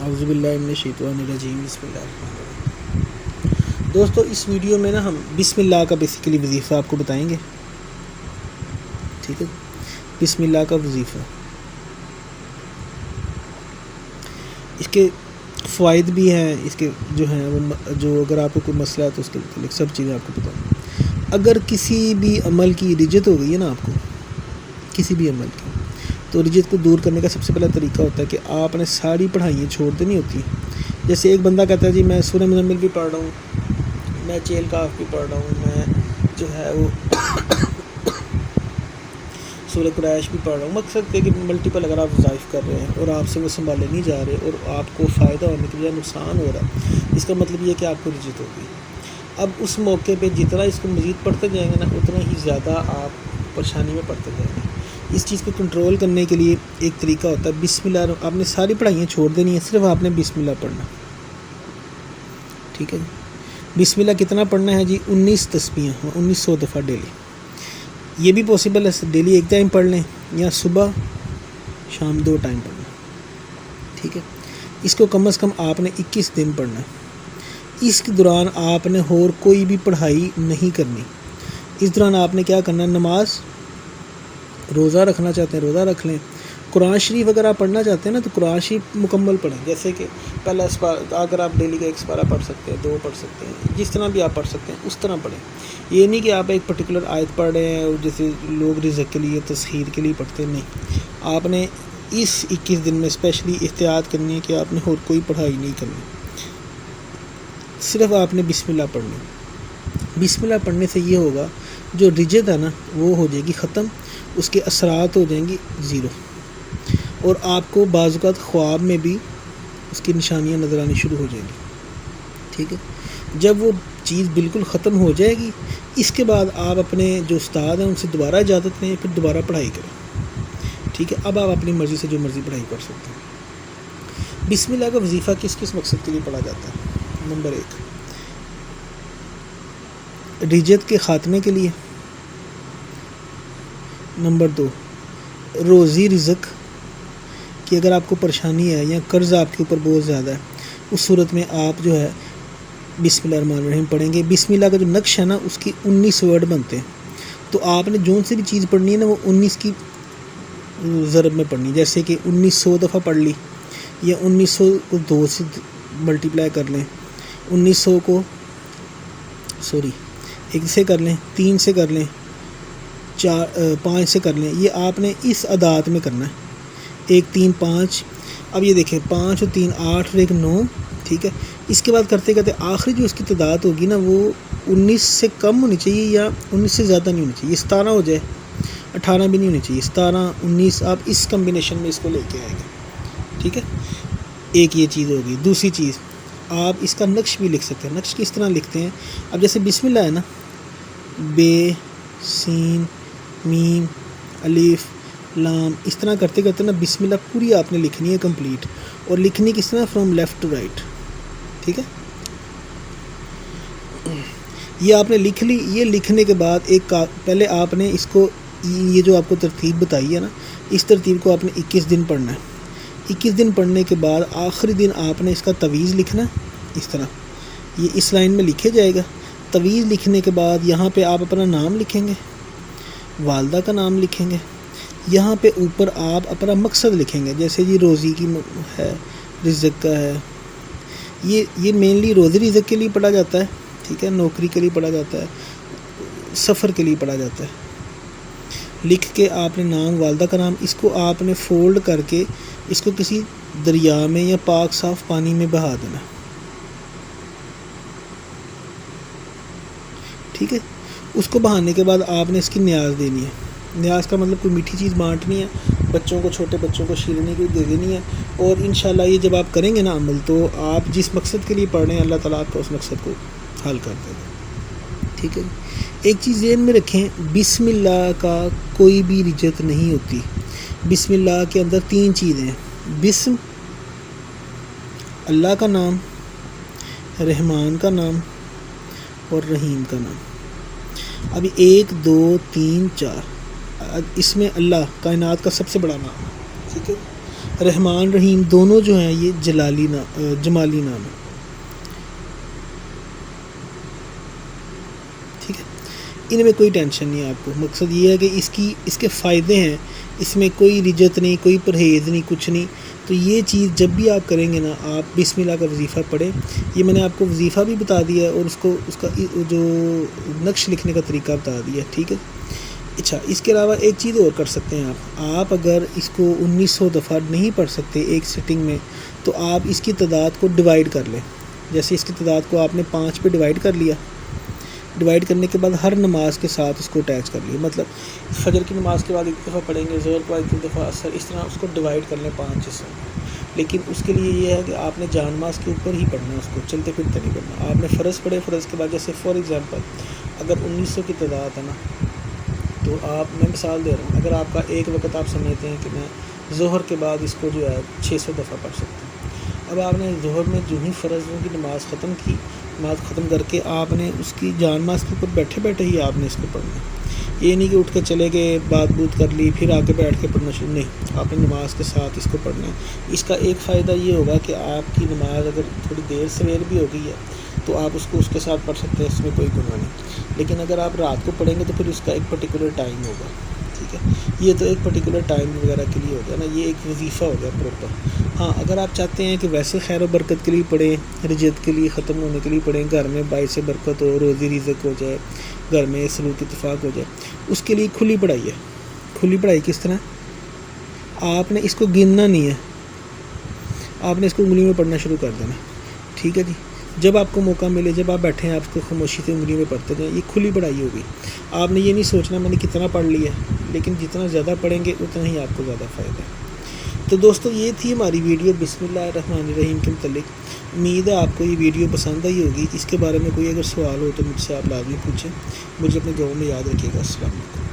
اعوذ باللہ من الشیطان الرجیم، بسم اللہ الرحمن الرحیم۔ دوستو اس ویڈیو میں ہم بسم اللہ کا بیسیکلی وظیفہ آپ کو بتائیں گے، ٹھیک ہے؟ بسم اللہ کا وظیفہ، اس کے فوائد بھی ہیں، اس کے جو ہیں وہ جو اگر آپ کو کوئی مسئلہ ہے تو اس کے متعلق سب چیزیں آپ کو بتاؤں۔ اگر کسی بھی عمل کی رجت ہو گئی ہے نا، آپ کو کسی بھی عمل کی، تو رجت کو دور کرنے کا سب سے پہلا طریقہ ہوتا ہے کہ آپ نے ساری پڑھائیاں چھوڑ دینی ہوتی ہیں۔ جیسے ایک بندہ کہتا ہے جی میں سورہ مزمل بھی پڑھ رہا ہوں، میں چیل کاف بھی پڑھ رہا ہوں، میں جو ہے وہ سورہ قریش بھی پڑھ رہا ہوں۔ مقصد ہے کہ ملٹیپل اگر آپ وظائف کر رہے ہیں اور آپ سے وہ سنبھالے نہیں جا رہے اور آپ کو فائدہ ہونے کے بجائے نقصان ہو رہا ہے، اس کا مطلب یہ کہ آپ کو رجت ہوگی۔ اب اس موقع پہ جتنا اس کو مزید پڑھتے جائیں گے نا، اتنا ہی زیادہ آپ پریشانی میں پڑتے جائیں گے۔ اس چیز کو کنٹرول کرنے کے لیے ایک طریقہ ہوتا ہے بسم اللہ۔ آپ نے ساری پڑھائیاں چھوڑ دینی ہیں، صرف آپ نے بسم اللہ پڑھنا، ٹھیک ہے جی؟ بسم اللہ کتنا پڑھنا ہے جی؟ 19 تسبیحاں، 1900 دفعہ ڈیلی۔ یہ بھی پاسبل ہے ڈیلی ایک ٹائم پڑھ لیں یا صبح شام 2 ٹائم پڑھنا، ٹھیک ہے؟ اس کو کم از کم آپ نے 21 دن پڑھنا ہے۔ اس کے دوران آپ نے اور کوئی بھی پڑھائی نہیں کرنی۔ اس دوران آپ نے کیا کرنا ہے؟ نماز، روزہ رکھنا چاہتے ہیں روزہ رکھ لیں۔ قرآن شریف اگر آپ پڑھنا چاہتے ہیں نا تو قرآن شریف مکمل پڑھیں، جیسے کہ پہلا اگر آپ ڈیلی کا 1 سپارہ پڑھ سکتے ہیں، 2 پڑھ سکتے ہیں، جس طرح بھی آپ پڑھ سکتے ہیں اس طرح پڑھیں۔ یہ نہیں کہ آپ ایک پرٹیکولر آیت پڑھ رہے ہیں جیسے لوگ رزق کے لیے تسخیر کے لیے پڑھتے ہیں، نہیں۔ آپ نے اس 21 دن میں اسپیشلی احتیاط کرنی ہے کہ آپ نے اور کوئی پڑھائی نہیں کرنی، صرف آپ نے بسم اللہ پڑھنی۔ بسم اللہ پڑھنے سے یہ ہوگا جو رجت ہے نا وہ ہو جائے گی ختم، اس کے اثرات ہو جائیں گی 0، اور آپ کو بعض اوقات خواب میں بھی اس کی نشانیاں نظر آنی شروع ہو جائیں گی، ٹھیک ہے؟ جب وہ چیز بالکل ختم ہو جائے گی، اس کے بعد آپ اپنے جو استاد ہیں ان سے دوبارہ اجازت لیں، پھر دوبارہ پڑھائی کریں، ٹھیک ہے؟ اب آپ اپنی مرضی سے جو مرضی پڑھائی کر سکتے ہیں۔ بسم اللہ کا وظیفہ کس کس مقصد کے لیے پڑھا جاتا ہے؟ نمبر 1 رجت کے خاتمے کے لیے، نمبر 2 روزی رزق کہ اگر آپ کو پریشانی ہے یا قرض آپ کے اوپر بہت زیادہ ہے، اس صورت میں آپ جو ہے بسم اللہ الرحمن الرحیم پڑھیں گے۔ بسم اللہ کا جو نقش ہے نا اس کی 19 ورڈ بنتے ہیں، تو آپ نے جو سی بھی چیز پڑھنی ہے نا وہ 19 کی ضرب میں پڑھنی، جیسے کہ 1900 دفعہ پڑھ لی، یا 1900 کو 2 سے ملٹیپلائی کر لیں، 1900 کو 1 سے کر لیں، 3 سے کر لیں، 5 سے کر لیں۔ یہ آپ نے اس عداد میں کرنا ہے، 1 3 5۔ اب یہ دیکھیں 5 اور 3 8 اور 1 9، ٹھیک ہے؟ اس کے بعد کرتے کرتے آخری جو اس کی تعداد ہوگی نا وہ 19 سے کم ہونی چاہیے یا 19 سے زیادہ نہیں ہونی چاہیے، 17 ہو جائے، 18 بھی نہیں ہونی چاہیے، 17 19 آپ اس کمبینیشن میں اس کو لے کے آئیں گے، ٹھیک ہے؟ ایک یہ چیز ہوگی۔ دوسری چیز آپ اس کا نقش بھی لکھ سکتے ہیں۔ نقش کس طرح لکھتے ہیں؟ اب جیسے بسم اللہ ہے نا، بے سین میم الف لام، اس طرح کرتے کرتے نا بسم اللہ پوری آپ نے لکھنی ہے کمپلیٹ، اور لکھنی کس طرح؟ فرام لیفٹ ٹو رائٹ، ٹھیک ہے؟ یہ آپ نے لکھ لی۔ یہ لکھنے کے بعد پہلے آپ نے اس کو، یہ جو آپ کو ترتیب بتائی ہے نا، اس ترتیب کو آپ نے 21 دن پڑھنا ہے۔ 21 دن پڑھنے کے بعد آخری دن آپ نے اس کا تویز لکھنا ہے، اس طرح یہ اس لائن میں لکھے جائے گا۔ تویز لکھنے کے بعد یہاں پہ آپ اپنا نام لکھیں گے، والدہ کا نام لکھیں گے، یہاں پہ اوپر آپ اپنا مقصد لکھیں گے، جیسے جی روزی کی ہے، رزق کا ہے، یہ مینلی روزی رزق کے لیے پڑھا جاتا ہے، ٹھیک ہے؟ نوکری کے لیے پڑھا جاتا ہے، سفر کے لیے پڑھا جاتا ہے۔ لکھ کے آپ نے نام، والدہ کا نام، اس کو آپ نے فولڈ کر کے اس کو کسی دریا میں یا پاک صاف پانی میں بہا دینا، ٹھیک ہے؟ اس کو بہانے کے بعد آپ نے اس کی نیاز دینی ہے۔ نیاز کا مطلب کوئی میٹھی چیز بانٹنی ہے، بچوں کو، چھوٹے بچوں کو شیرنی کی دے دینی ہے، اور انشاءاللہ یہ جب آپ کریں گے نا عمل، تو آپ جس مقصد کے لیے پڑھ رہے ہیں اللہ تعالیٰ آپ کو اس مقصد کو حل کر دے گا، ٹھیک ہے؟ ایک چیز ذہن میں رکھیں، بسم اللہ کا کوئی بھی رجت نہیں ہوتی۔ بسم اللہ کے اندر 3 چیزیں ہیں، بسم، اللہ کا نام، رحمان کا نام اور رحیم کا نام۔ ابھی 1 2 3 4، اس میں اللہ کائنات کا سب سے بڑا نام ہے، ٹھیک ہے؟ رحمان رحیم دونوں جو ہیں یہ جمالی نام ہے، ٹھیک ہے. ان میں کوئی ٹینشن نہیں ہے آپ کو. مقصد یہ ہے کہ اس کے فائدے ہیں، اس میں کوئی رجت نہیں، کوئی پرہیز نہیں، کچھ نہیں. تو یہ چیز جب بھی آپ کریں گے نا، آپ بسم اللہ کا وظیفہ پڑھیں. یہ میں نے آپ کو وظیفہ بھی بتا دیا ہے اور اس کا جو نقش لکھنے کا طریقہ بتا دیا ہے، ٹھیک ہے. اچھا، اس کے علاوہ ایک چیز اور کر سکتے ہیں آپ اگر اس کو 1900 دفعہ نہیں پڑھ سکتے ایک سٹنگ میں، تو آپ اس کی تعداد کو ڈیوائڈ کر لیں. جیسے اس کی تعداد کو آپ نے 5 پہ ڈیوائڈ کر لیا، ڈیوائڈ کرنے کے بعد ہر نماز کے ساتھ اس کو اٹیچ کر لیا. مطلب فجر کی نماز کے بعد ایک دفعہ پڑھیں گے، ظہر کے بعد ایک دفعہ، اثر، اس طرح اس کو ڈیوائڈ کر لیں 5 حصوں میں. لیکن اس کے لیے یہ ہے کہ آپ نے جان ماز کے اوپر ہی پڑھنا ہے، اس کو چلتے پھرتے نہیں پڑھنا. آپ نے فرض پڑھے، فرض کے بعد جیسے فار ایگزامپل اگر 1900 کی تعداد ہے نا، تو میں مثال دے رہا ہوں، اگر آپ کا ایک وقت آپ سمجھتے ہیں کہ میں ظہر کے بعد اس کو جو ہے 600 دفعہ پڑھ سکتا ہوں. اب آپ نے ظہر میں جو ہی فرضوں کی نماز ختم کی، نماز ختم کر کے آپ نے اس کی جان ماز کے اوپر بیٹھے بیٹھے ہی آپ نے اس کو پڑھنا ہے. یہ نہیں کہ اٹھ کے چلے گئے، بات بوت کر لی، پھر آ کے بیٹھ کے پڑھنا شروع، نہیں. آپ نے نماز کے ساتھ اس کو پڑھنا ہے. اس کا ایک فائدہ یہ ہوگا کہ آپ کی نماز اگر تھوڑی دیر سویر بھی ہو گئی ہے تو آپ اس کو اس کے ساتھ پڑھ سکتے ہیں، اس میں کوئی گناہ نہیں. لیکن اگر آپ رات کو پڑھیں گے تو پھر اس کا ایک پرٹیکولر ٹائم ہوگا، ٹھیک ہے. یہ تو ایک پرٹیکولر ٹائم وغیرہ کے لیے ہو گیا نا، یہ ایک وظیفہ ہو گیا پراپر. ہاں، اگر آپ چاہتے ہیں کہ ویسے خیر و برکت کے لیے پڑھیں، رجت کے لیے ختم ہونے کے لیے پڑھیں، گھر میں باعث برکت ہو، روزی رزق ہو جائے، گھر میں سلوک اتفاق ہو جائے، اس کے لیے کھلی پڑھائی ہے. کھلی پڑھائی کس طرح؟ آپ نے اس کو گننا نہیں ہے، آپ نے اس کو انگلی میں پڑھنا شروع کر دینا، ٹھیک ہے جی. جب آپ کو موقع ملے، جب آپ بیٹھیں آپ اس کو خاموشی سے انگلی میں پڑھتے جائیں. یہ کھلی پڑھائی ہوگی. آپ نے یہ نہیں سوچنا میں نے کتنا پڑھ لیا، لیکن جتنا زیادہ پڑھیں گے اتنا ہی آپ کو زیادہ فائدہ ہے. تو دوستو، یہ تھی ہماری ویڈیو بسم اللہ الرحمن الرحیم کے متعلق. امید ہے آپ کو یہ ویڈیو پسند آئی ہوگی. اس کے بارے میں کوئی اگر سوال ہو تو مجھ سے آپ لازمی پوچھیں. مجھے اپنے دعاؤں میں یاد رکھیے گا. السلام علیکم.